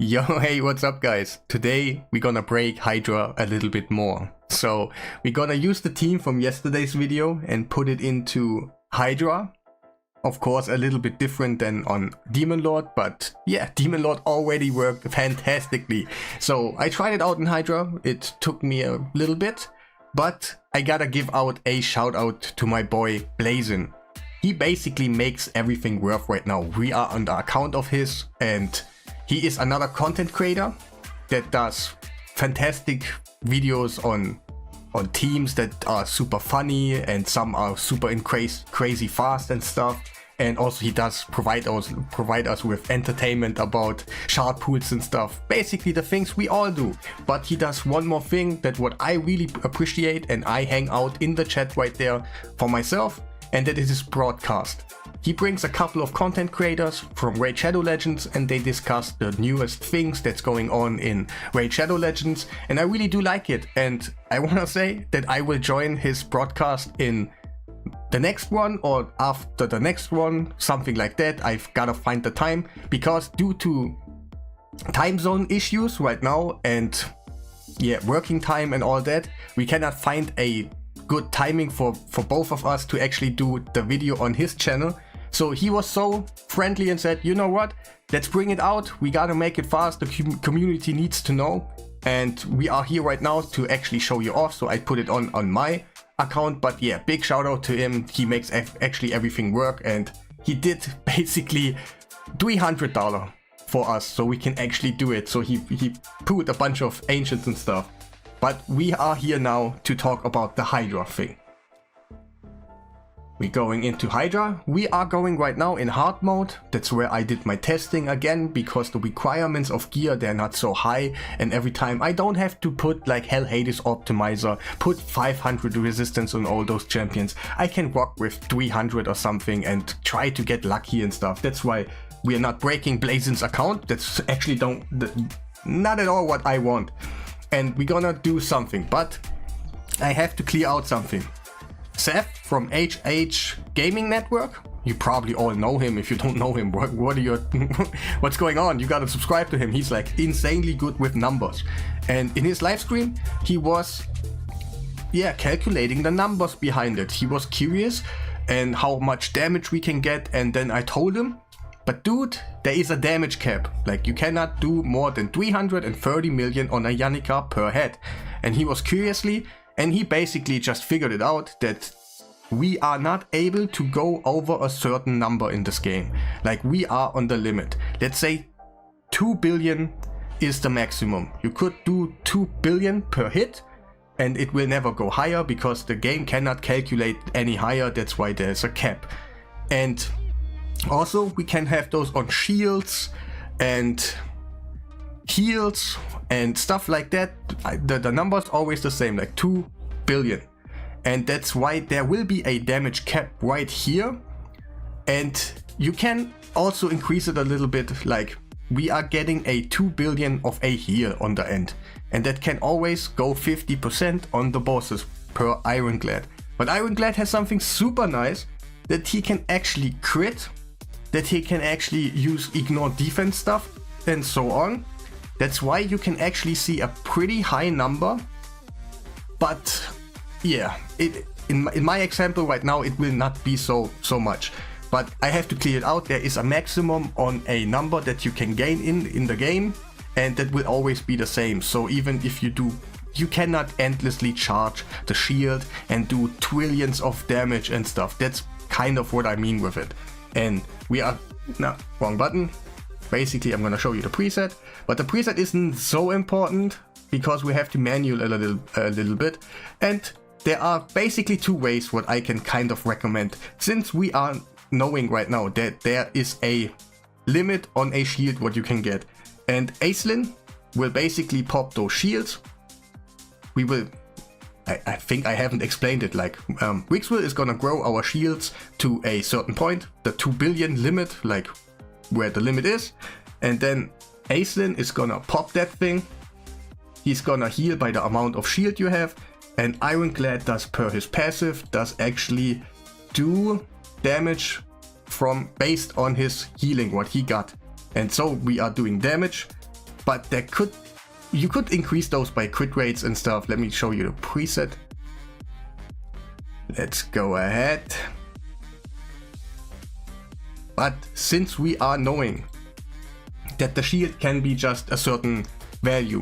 Yo, hey, what's up guys? Today we're gonna break Hydra a little bit more. So we're gonna use the team from yesterday's video and put it into Hydra. Of course a little bit different than on Demon Lord, but yeah, Demon Lord already worked fantastically. So I tried it out in Hydra. It took me a little bit, but I gotta give out a shout out to my boy Blazin. He basically makes everything work right now. We are on the account of his, and he is another content creator that does fantastic videos on teams that are super funny, and some are super crazy fast and stuff. And also he does provide us with entertainment about shard pools and stuff. Basically the things we all do. But he does one more thing that what I really appreciate, and I hang out in the chat right there for myself, and that is his broadcast. He brings a couple of content creators from Raid Shadow Legends, and they discuss the newest things that's going on in Raid Shadow Legends, and I really do like it. And I wanna say that I will join his broadcast in the next one or after the next one, something like that. I've gotta find the time, because due to time zone issues right now and yeah, working time and all that, we cannot find a good timing for both of us to actually do the video on his channel. So he was so friendly and said, you know what, let's bring it out. We gotta make it fast. The community needs to know. And we are here right now to actually show you off. So I put it on my account. But yeah, big shout out to him. He makes actually everything work. And he did basically $300 for us so we can actually do it. So he put a bunch of ancients and stuff. But we are here now to talk about the Hydra thing. We're going into Hydra. We are going right now in hard mode. That's where I did my testing again, because the requirements of gear, they're not so high. And every time I don't have to put like Hell Hades optimizer, put 500 resistance on all those champions. I can rock with 300 or something and try to get lucky and stuff. That's why we are not breaking Blazin's account. That's actually not at all what I want. And we're gonna do something, but I have to clear out something. Seth from HH Gaming Network, you probably all know him. If you don't know him, what are your what's going on? You gotta subscribe to him. He's like insanely good with numbers. And in his live stream, he was calculating the numbers behind it. He was curious and how much damage we can get, and then I told him, but dude, there is a damage cap. Like, you cannot do more than 330 million on a Yannick per head. And he was curiously, and he basically just figured it out that we are not able to go over a certain number in this game. Like, we are on the limit. Let's say 2 billion is the maximum. You could do 2 billion per hit, and it will never go higher because the game cannot calculate any higher. That's why there's a cap. And also, we can have those on shields and heals and stuff like that. The number's always the same, like 2 billion. And that's why there will be a damage cap right here. And you can also increase it a little bit, like we are getting a 2 billion of a heal on the end. And that can always go 50% on the bosses per Ironclad. But Ironclad has something super nice, that he can actually crit, that he can actually use ignore defense stuff and so on. That's why you can actually see a pretty high number. But yeah, in my example right now, it will not be so much. But I have to clear it out. There is a maximum on a number that you can gain in the game, and that will always be the same. So even if you cannot endlessly charge the shield and do trillions of damage and stuff. That's kind of what I mean with it. And we are, no, wrong button. Basically, I'm gonna show you the preset, but the preset isn't so important because we have to manual a little bit. And there are basically two ways what I can kind of recommend, since we are knowing right now that there is a limit on a shield what you can get. And Aislinn will basically pop those shields. We will, I think I haven't explained it, like Wixwell is gonna grow our shields to a certain point, the 2 billion limit, like where the limit is, and then Aislinn is gonna pop that thing. He's gonna heal by the amount of shield you have, and Ironclad does per his passive, does actually do damage from based on his healing, what he got. And so we are doing damage but you could increase those by crit rates and stuff. Let me show you the preset. Let's go ahead. But since we are knowing that the shield can be just a certain value,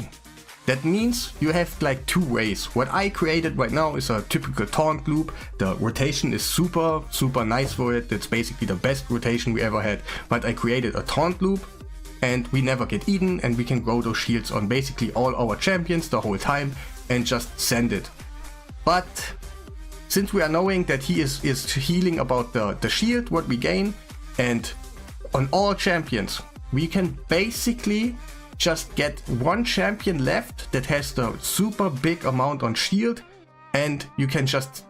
that means you have like two ways. What I created right now is a typical taunt loop. The rotation is super nice for it. That's basically the best rotation we ever had. But I created a taunt loop and we never get eaten, and we can grow those shields on basically all our champions the whole time and just send it. But since we are knowing that he is healing about the shield, what we gain, and on all champions, we can basically just get one champion left that has the super big amount on shield, and you can just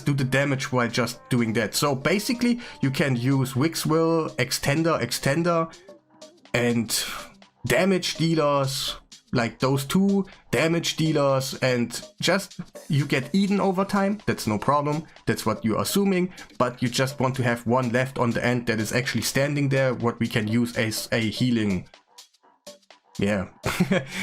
do the damage while just doing that. So basically you can use Wixwill, Extender, and damage dealers, like those two damage dealers, and just you get eaten over time. That's no problem. That's what you're assuming, but you just want to have one left on the end that is actually standing there, what we can use as a healing, yeah,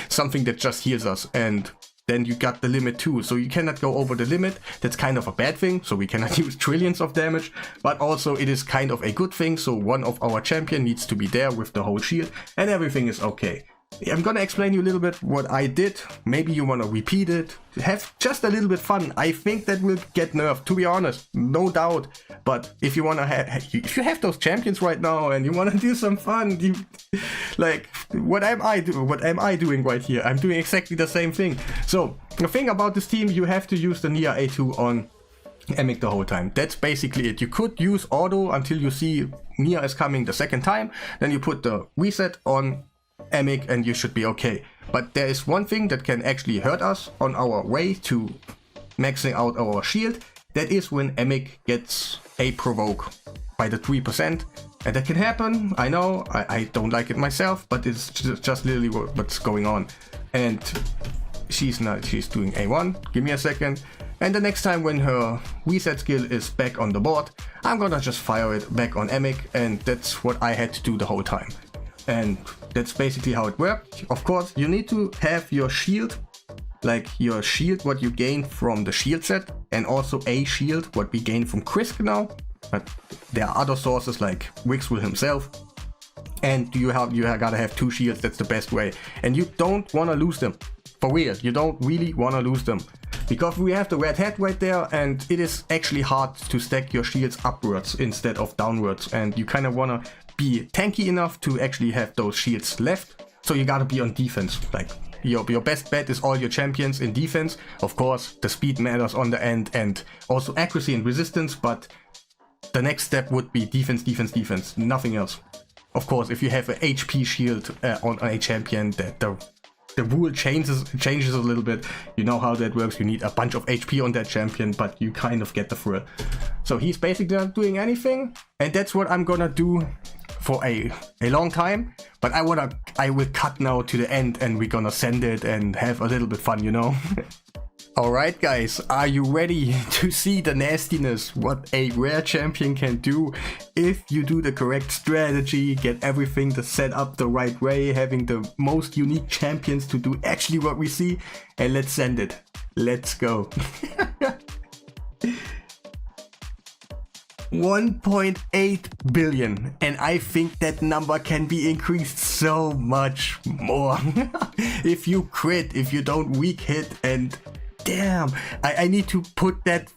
something that just heals us. And then you got the limit too, so you cannot go over the limit. That's kind of a bad thing, so we cannot use trillions of damage, but also it is kind of a good thing, so one of our champion needs to be there with the whole shield and everything is okay. I'm gonna explain you a little bit what I did. Maybe you wanna repeat it, have just a little bit fun. I think that will get nerfed, to be honest, no doubt. But if you wanna if you have those champions right now and you wanna do some fun, like what am I doing right here? I'm doing exactly the same thing. So the thing about this team, you have to use the Nia A2 on Emic the whole time. That's basically it. You could use auto until you see Nia is coming the second time, then you put the reset on Emic and you should be okay. But there is one thing that can actually hurt us on our way to maxing out our shield. That is when Emic gets a provoke by the 3%. And that can happen, I know, I don't like it myself, but it's just literally what's going on. And she's doing A1, give me a second. And the next time when her reset skill is back on the board, I'm gonna just fire it back on Emic, and that's what I had to do the whole time. And that's basically how it worked. Of course, you need to have your shield, like your shield, what you gain from the shield set, and also a shield, what we gain from Krisk now. But there are other sources like Wixwill himself. And you gotta have two shields, that's the best way. And you don't wanna lose them. For real, you don't really wanna lose them. Because we have the red hat right there, and it is actually hard to stack your shields upwards instead of downwards. And you kinda wanna be tanky enough to actually have those shields left, so you gotta be on defense. Like your best bet is all your champions in defense. Of course, the speed matters on the end, and also accuracy and resistance, but the next step would be defense, nothing else. Of course, if you have an HP shield on a champion, that the rule changes a little bit. You know how that works. You need a bunch of HP on that champion, but you kind of get the thrill. So he's basically not doing anything, and that's what I'm gonna do for a long time. But I will cut now to the end, and we're gonna send it and have a little bit fun, you know. Alright guys, are you ready to see the nastiness, what a rare champion can do if you do the correct strategy, get everything to set up the right way, having the most unique champions to do actually what we see, and let's send it. Let's go. 1.8 billion, and I think that number can be increased so much more. If you crit, if you don't weak hit, and damn, I need to put that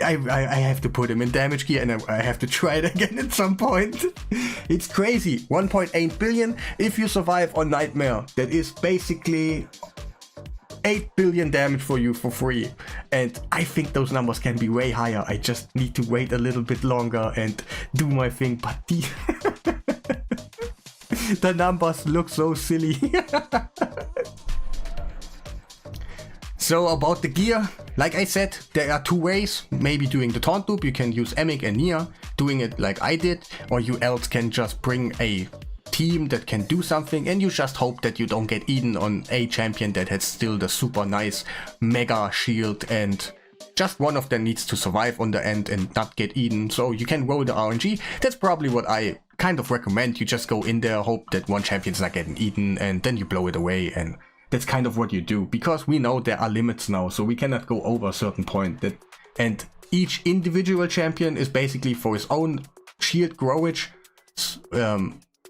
I have to put him in damage gear, and I have to try it again at some point. It's crazy. 1.8 billion. If you survive on Nightmare, that is basically 8 billion damage for you for free. And I think those numbers can be way higher. I just need to wait a little bit longer and do my thing. But the numbers look so silly. So about the gear, like I said, there are two ways. Maybe doing the taunt loop, you can use Emic and Nia, doing it like I did, or you else can just bring a team that can do something, and you just hope that you don't get eaten on a champion that has still the super nice mega shield and just one of them needs to survive on the end and not get eaten, so you can roll the RNG. That's probably what I kind of recommend. You just go in there, hope that one champion's not getting eaten, and then you blow it away, and that's kind of what you do, because we know there are limits now, so we cannot go over a certain point. And each individual champion is basically for his own shield growage.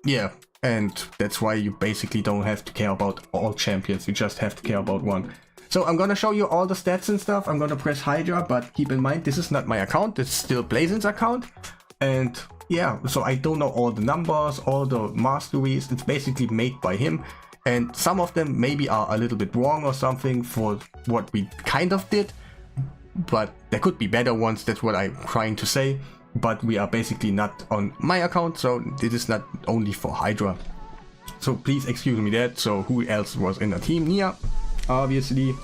Yeah, and that's why you basically don't have to care about all champions, you just have to care about one. So I'm gonna show you all the stats and stuff. I'm gonna press Hydra, but keep in mind this is not my account, it's still Blazin's account. And yeah, so I don't know all the numbers, all the masteries, it's basically made by him. And some of them maybe are a little bit wrong or something for what we kind of did, but there could be better ones, that's what I'm trying to say. But we are basically not on my account, so this is not only for Hydra. So please excuse me that. So who else was in the team? Nia, obviously.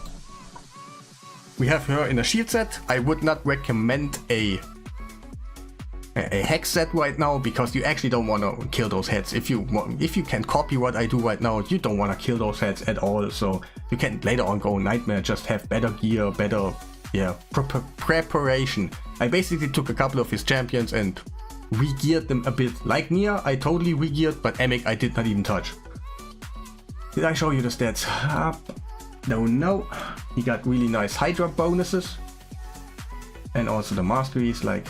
We have her in a shield set. I would not recommend a hex set right now, because you actually don't want to kill those heads. If you can copy what I do right now, you don't want to kill those heads at all. So you can later on go Nightmare, just have better gear, better preparation. I basically took a couple of his champions and re-geared them a bit. Like Nia, I totally re-geared, but Emic I did not even touch. Did I show you the stats? No. He got really nice Hydra bonuses. And also the masteries, like,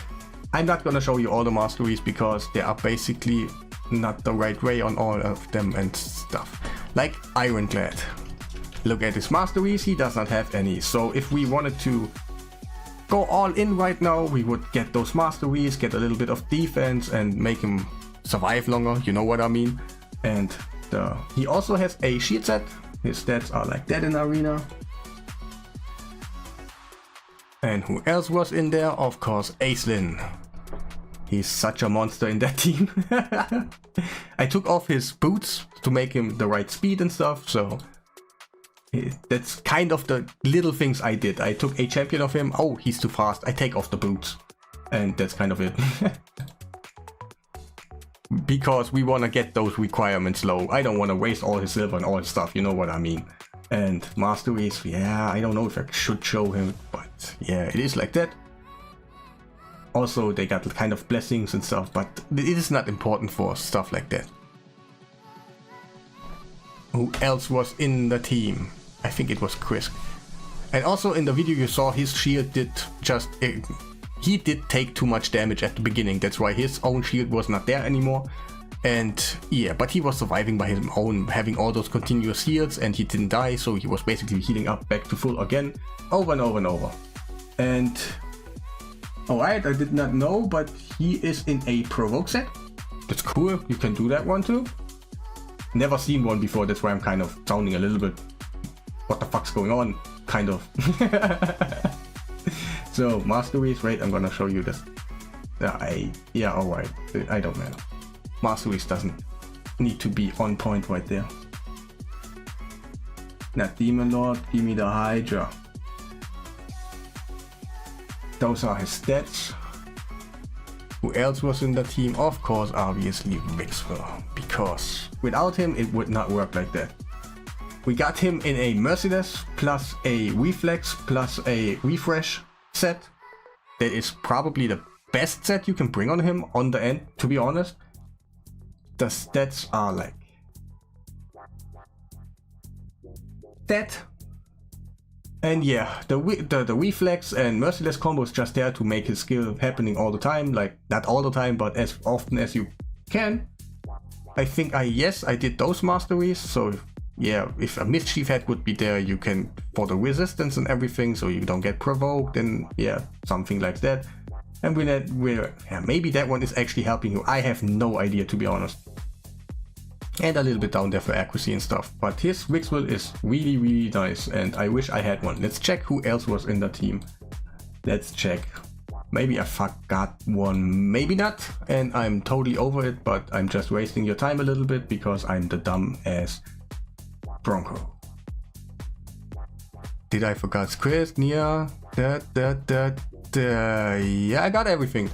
I'm not gonna show you all the masteries because they are basically not the right way on all of them and stuff. Like Ironclad. Look at his masteries, he does not have any. So if we wanted to go all in right now, we would get those masteries, get a little bit of defense and make him survive longer, you know what I mean. And he also has a shield set. His stats are like that in Arena. And who else was in there? Of course, Aislinn. He's such a monster in that team. I took off his boots to make him the right speed and stuff, so that's kind of the little things I did. I took a champion of him. Oh, he's too fast. I take off the boots. And that's kind of it. Because we want to get those requirements low. I don't want to waste all his silver and all his stuff, you know what I mean. And masteries, yeah, I don't know if I should show him, but yeah, it is like that. Also, they got kind of blessings and stuff, but it is not important for stuff like that. Who else was in the team? I think it was Chris. And also in the video you saw, his shield did just... he did take too much damage at the beginning, that's why his own shield was not there anymore. And yeah, but he was surviving by his own, having all those continuous heals, and he didn't die, so he was basically healing up back to full again, over and over and over. And alright, I did not know, but he is in a provoke set. That's cool, you can do that one too. Never seen one before, that's why I'm kind of sounding a little bit, what the fuck's going on, kind of. So, masteries, right, I'm gonna show you this. Yeah, alright, I don't know. Masteries doesn't need to be on point right there. Not Demon Lord, give me the Hydra. Those are his stats. Who else was in the team? Of course, obviously Vixfer, because without him it would not work like that. We got him in a Merciless plus a Reflex plus a Refresh set. That is probably the best set you can bring on him on the end, to be honest. The stats are like that. And yeah, the Reflex and Merciless combo is just there to make his skill happening all the time. Like, not all the time, but as often as you can. I think I did those masteries, so yeah, if a Mischief Head would be there, you can, for the resistance and everything, so you don't get provoked, and yeah, something like that. And maybe that one is actually helping you. I have no idea, to be honest. And a little bit down there for accuracy and stuff. But his Wixwell is really, really nice, and I wish I had one. Let's check who else was in the team. Let's check. Maybe I forgot one, maybe not. And I'm totally over it, but I'm just wasting your time a little bit because I'm the dumb ass Bronco. Did I forget Chris, Nia? Yeah, I got everything.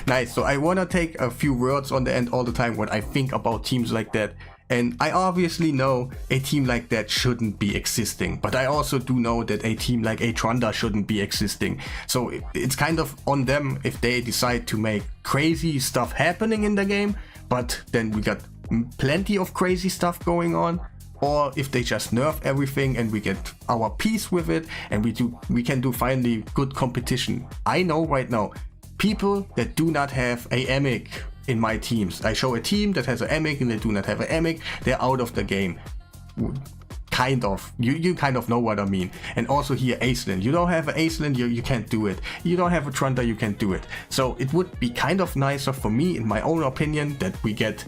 Nice. So I want to take a few words on the end all the time what I think about teams like that. And I obviously know a team like that shouldn't be existing, but I also do know that a team like Hydra shouldn't be existing. So it's kind of on them if they decide to make crazy stuff happening in the game, but then we got plenty of crazy stuff going on, or if they just nerf everything and we get our peace with it and we can do finally good competition. I know right now people that do not have a emic in my teams. I show a team that has an emic and they do not have an emic, they're out of the game. Kind of. You kind of know what I mean. And also here, Aceland. You don't have an Aceland, you can't do it. You don't have a Trunda, you can't do it. So it would be kind of nicer for me, in my own opinion, that we get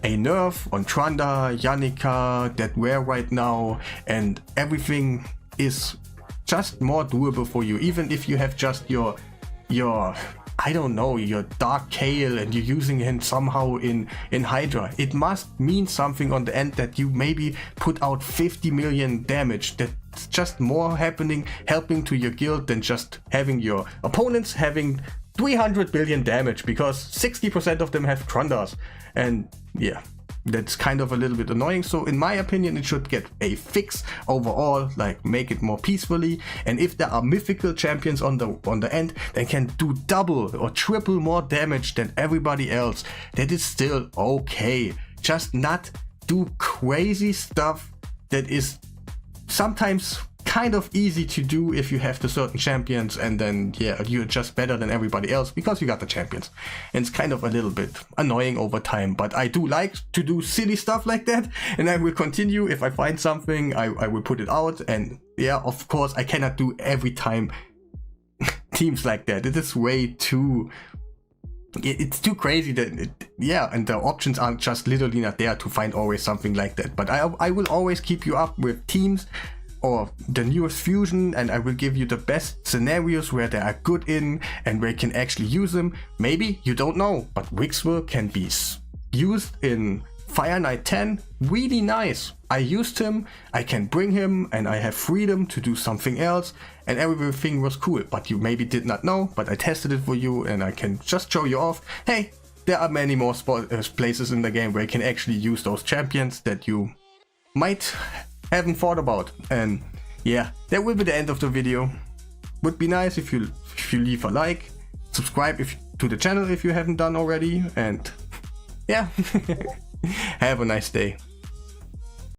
a nerf on Trunda, Yannicka, that we're right now, and everything is just more doable for you. Even if you have just your I don't know, your Dark Kale and you're using him somehow in Hydra. It must mean something on the end that you maybe put out 50 million damage. That's just more helping to your guild than just having your opponents having 300 billion damage, because 60% of them have Trundas. And yeah, that's kind of a little bit annoying. So in my opinion, it should get a fix overall, like make it more peacefully. And if there are mythical champions on the end, they can do double or triple more damage than everybody else. That is still okay. Just not do crazy stuff that is sometimes kind of easy to do if you have the certain champions, and then yeah, you're just better than everybody else because you got the champions. And it's kind of a little bit annoying over time, but I do like to do silly stuff like that, and I will continue. If I find something, I will put it out. And yeah, of course I cannot do every time teams like that. It is way too, it's too crazy that yeah, and the options aren't just literally not there to find always something like that. But I will always keep you up with teams or the newest fusion, and I will give you the best scenarios where they are good in and where you can actually use them. Maybe you don't know, but Wixwell can be used in Fire Knight 10 really nice. I used him, I can bring him, and I have freedom to do something else, and everything was cool. But you maybe did not know, but I tested it for you, and I can just show you off. Hey, there are many more places in the game where you can actually use those champions that you might haven't thought about. And yeah, that will be the end of the video. Would be nice if you leave a like, subscribe to the channel if you haven't done already, and yeah, have a nice day.